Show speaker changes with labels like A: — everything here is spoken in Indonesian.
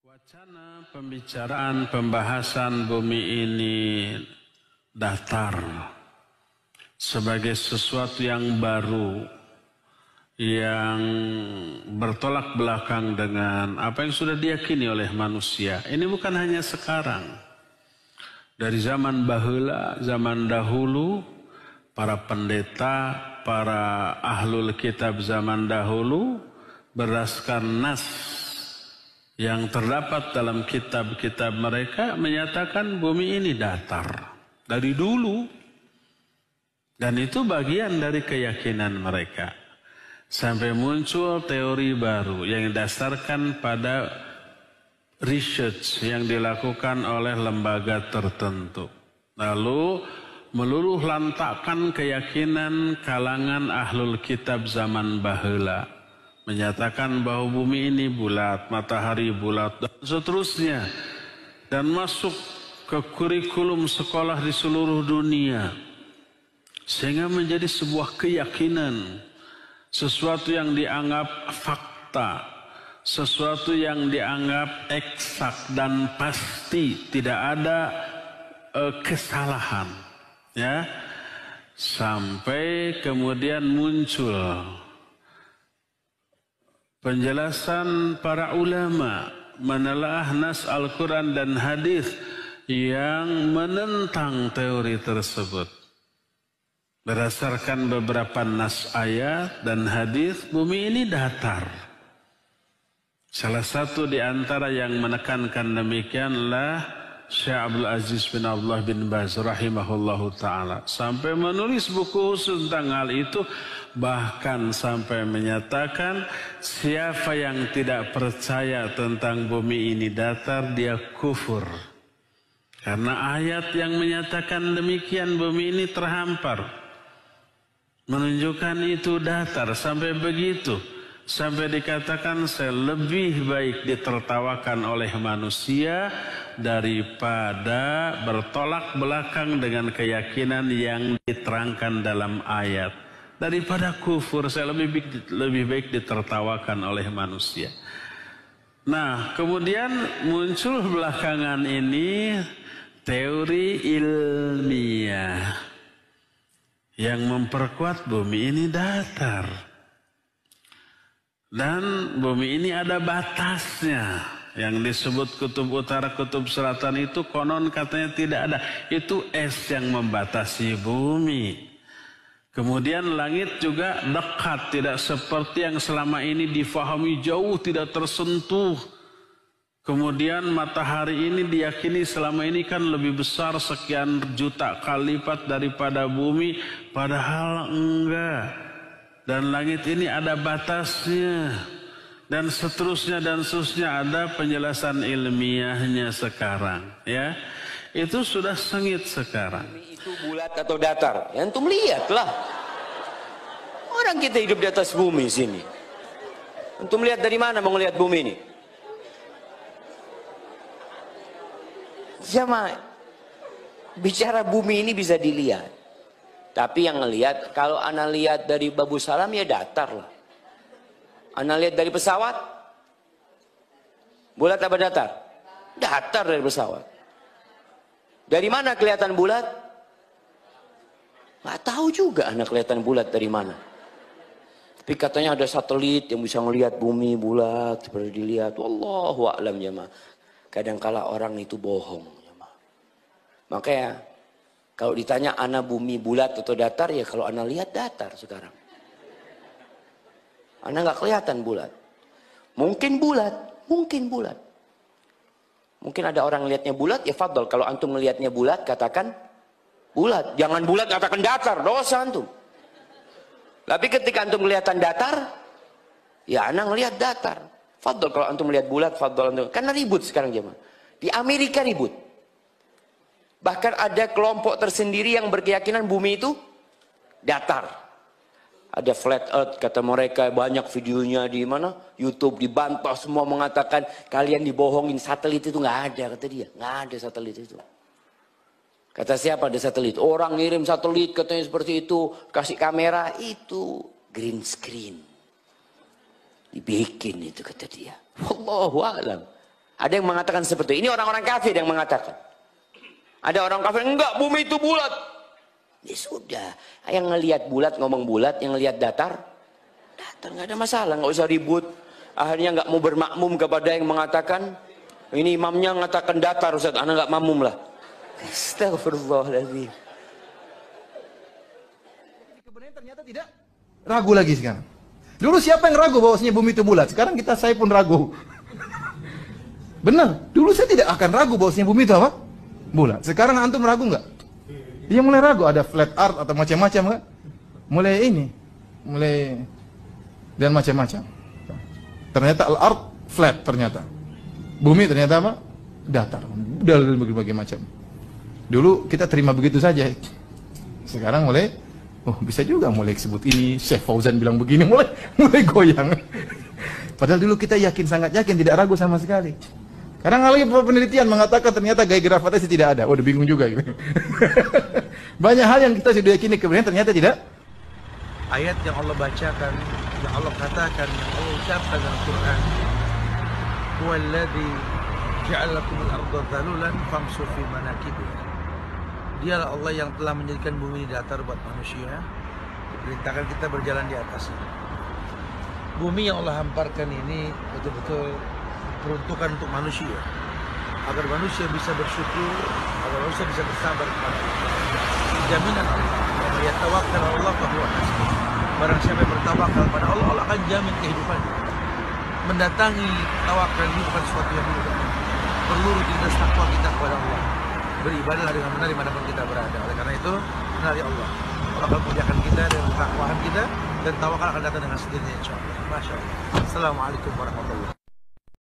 A: Wacana pembicaraan pembahasan bumi ini datar sebagai sesuatu yang baru yang bertolak belakang dengan apa yang sudah diyakini oleh manusia. Ini bukan hanya sekarang. Dari zaman baheula, zaman dahulu, para pendeta, para ahlul kitab zaman dahulu berdasarkan nas yang terdapat dalam kitab-kitab mereka menyatakan bumi ini datar dari dulu, dan itu bagian dari keyakinan mereka sampai muncul teori baru yang didasarkan pada research yang dilakukan oleh lembaga tertentu, lalu meluluh lantakkan keyakinan kalangan ahlul kitab zaman baheula, menyatakan bahwa bumi ini bulat, matahari bulat, dan seterusnya. Dan masuk ke kurikulum sekolah di seluruh dunia. Sehingga menjadi sebuah keyakinan. Sesuatu yang dianggap fakta. Sesuatu yang dianggap eksak dan pasti. Tidak ada kesalahan. Ya, sampai kemudian muncul penjelasan para ulama menelaah nas Al-Quran dan hadis yang menentang teori tersebut. Berdasarkan beberapa nas ayat dan hadis, bumi ini datar. Salah satu di antara yang menekankan demikianlah Syekh Abdul Aziz bin Abdullah bin Baz rahimahullahu ta'ala. Sampai menulis buku khusus tentang hal itu. Bahkan sampai menyatakan siapa yang tidak percaya tentang bumi ini datar, dia kufur. Karena ayat yang menyatakan demikian bumi ini terhampar. Menunjukkan itu datar sampai begitu. Sampai dikatakan saya lebih baik ditertawakan oleh manusia daripada bertolak belakang dengan keyakinan yang diterangkan dalam ayat. Daripada kufur, saya lebih baik ditertawakan oleh manusia. Nah, kemudian muncul belakangan ini teori ilmiah yang memperkuat bumi ini datar. Dan bumi ini ada batasnya. Yang disebut kutub utara, kutub selatan itu konon katanya tidak ada. Itu es yang membatasi bumi. Kemudian langit juga dekat, tidak seperti yang selama ini difahami jauh, tidak tersentuh. Kemudian matahari ini diyakini selama ini kan lebih besar sekian juta kali lipat daripada bumi, padahal enggak. Dan langit ini ada batasnya. Dan seterusnya ada penjelasan ilmiahnya sekarang. Ya, itu sudah sengit sekarang.
B: Itu bulat atau datar? Ya, antum lihatlah. Orang kita hidup di atas bumi sini. Antum lihat dari mana mau lihat bumi ini? Jamaah, bicara bumi ini bisa dilihat. Tapi yang ngelihat, kalau ana lihat dari Babu Salam ya datar lah. Ana lihat dari pesawat, bulat apa datar? Datar dari pesawat. Dari mana kelihatan bulat? Nggak tahu juga anak kelihatan bulat dari mana. Tapi katanya ada satelit yang bisa melihat bumi bulat seperti dilihat. Wallahu a'lam jamaah. Kadangkala orang itu bohong jamaah. Makanya kalau ditanya ana bumi bulat atau datar, ya kalau ana lihat datar sekarang. Ana nggak kelihatan bulat. Mungkin bulat, mungkin bulat. Mungkin ada orang lihatnya bulat, ya fadol. Kalau antum melihatnya bulat, katakan bulat. Jangan bulat katakan datar, dosa antum. Tapi ketika antum kelihatan datar, ya ana ngelihat datar. Fadol kalau antum melihat bulat, fadol antum. Karena ribut sekarang jemaah. Di Amerika ribut. Bahkan ada kelompok tersendiri yang berkeyakinan bumi itu datar. Ada flat earth kata mereka, banyak videonya di mana? YouTube, dibantah semua mengatakan kalian dibohongin, satelit itu nggak ada kata dia. Nggak ada satelit itu. Kata siapa ada satelit? Orang ngirim satelit katanya seperti itu, kasih kamera, itu green screen. Dibikin itu kata dia. Wallahu a'lam. Ada yang mengatakan seperti ini, orang-orang kafir yang mengatakan. Ada orang kafir, enggak, bumi itu bulat. Ya sudah, yang ngelihat bulat ngomong bulat, yang ngelihat datar, nggak ada masalah, nggak usah ribut. Akhirnya nggak mau bermakmum kepada yang mengatakan, ini imamnya mengatakan datar, Ustaz, anak nggak makmum lah. Astagfirullahaladzim.
C: Kebenaran ternyata tidak ragu lagi sekarang. Dulu siapa yang ragu bahwasanya bumi itu bulat? Sekarang saya pun ragu. Benar, dulu saya tidak akan ragu bahwasanya bumi itu apa? Bulat. Sekarang antum ragu nggak? Dia mulai ragu, ada flat earth atau macam-macam kan? Mulai dan macam-macam. Ternyata al-ard flat ternyata. Bumi ternyata apa? Datar. Dan berbagai macam. Dulu kita terima begitu saja. Sekarang mulai, oh bisa juga mulai sebut ini, Syekh Fauzan bilang begini, mulai goyang. Padahal dulu kita yakin, sangat yakin, tidak ragu sama sekali. Karena lagi penelitian mengatakan ternyata gaya gravitasi tidak ada. Udah bingung juga gitu. Banyak hal yang kita sudah yakini kemudian ternyata tidak.
D: Ayat yang Allah bacakan, yang Allah katakan, yang Allah ucapkan dalam Quran, "Huwallazi ja'ala lakumul arda dhalulan famshu fi manakibiha." Dialah Allah yang telah menjadikan bumi datar buat manusia, diperintahkan kita berjalan di atasnya. Bumi yang Allah hamparkan ini betul-betul peruntukan untuk manusia, agar manusia bisa bersyukur, agar manusia bisa bersabar kepada Allah. Jaminan Allah, ya tawakkal Allah fahuwa hasbuh. Barang siapa yang bertawakal pada Allah, Allah akan jamin kehidupannya. Mendatangi tawakal ini bukan sesuatu yang mudah. Perlu rutinitas takwa kita kepada Allah. Beribadahlah dengan benar dimanapun kita berada. Oleh karena itu, kenali Allah. Allah akan muliakan kita dengan ketakwaan kita, dan tawakal akan datang dengan sendirinya, insya Allah. Masya Allah. Assalamualaikum warahmatullahi wabarakatuh.